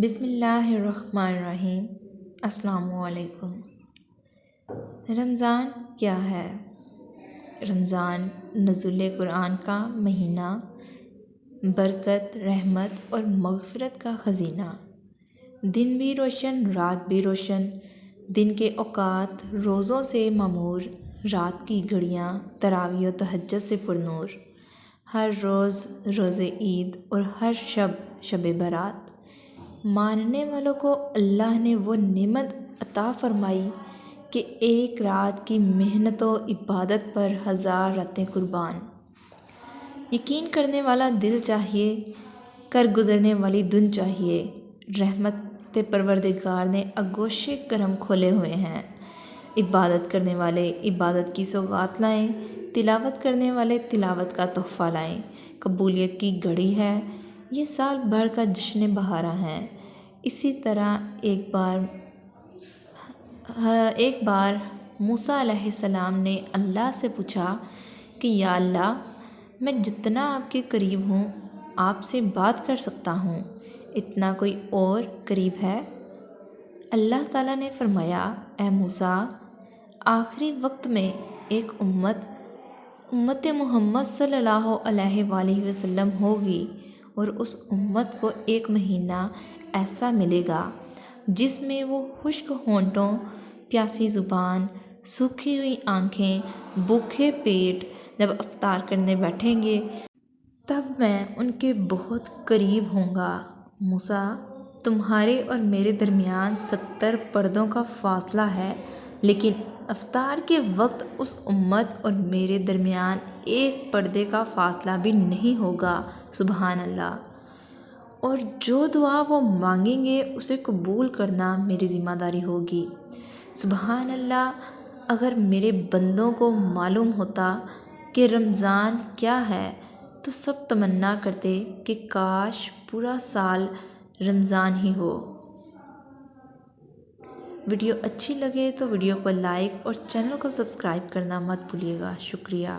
بسم اللہ الرحمن الرحیم۔ السلام علیکم۔ رمضان کیا ہے؟ رمضان نزول قرآن کا مہینہ، برکت، رحمت اور مغفرت کا خزینہ۔ دن بھی روشن، رات بھی روشن، دن کے اوقات روزوں سے معمور، رات کی گھڑیاں تراویح و تہجد سے پرنور۔ ہر روز روز عید اور ہر شب شب برات۔ ماننے والوں کو اللہ نے وہ نعمت عطا فرمائی کہ ایک رات کی محنت و عبادت پر 1000 راتیں قربان۔ یقین کرنے والا دل چاہیے، کر گزرنے والی دن چاہیے۔ رحمت پروردگار نے آغوش کرم کھولے ہوئے ہیں۔ عبادت کرنے والے عبادت کی سوغات لائیں، تلاوت کرنے والے تلاوت کا تحفہ لائیں۔ قبولیت کی گھڑی ہے، یہ سال بھر کا جشن بہارا ہے۔ اسی طرح ایک بار موسیٰ علیہ السلام نے اللہ سے پوچھا کہ یا اللہ، میں جتنا آپ کے قریب ہوں آپ سے بات کر سکتا ہوں، اتنا کوئی اور قریب ہے؟ اللہ تعالیٰ نے فرمایا، اے موسیٰ، آخری وقت میں ایک امت محمد صلی اللہ علیہ وآلہ وسلم ہوگی، اور اس امت کو ایک مہینہ ایسا ملے گا جس میں وہ خشک ہونٹوں، پیاسی زبان، سوکھی ہوئی آنکھیں، بھوکے پیٹ جب افطار کرنے بیٹھیں گے تب میں ان کے بہت قریب ہوں گا۔ موسیٰ، تمہارے اور میرے درمیان 70 پردوں کا فاصلہ ہے، لیکن افطار کے وقت اس امت اور میرے درمیان ایک پردے کا فاصلہ بھی نہیں ہوگا۔ سبحان اللہ۔ اور جو دعا وہ مانگیں گے اسے قبول کرنا میری ذمہ داری ہوگی۔ سبحان اللہ۔ اگر میرے بندوں کو معلوم ہوتا کہ رمضان کیا ہے تو سب تمنا کرتے کہ کاش پورا سال رمضان ہی ہو۔ ویڈیو اچھی لگے تو ویڈیو کو لائک اور چینل کو سبسکرائب کرنا مت بھولیے گا۔ شکریہ۔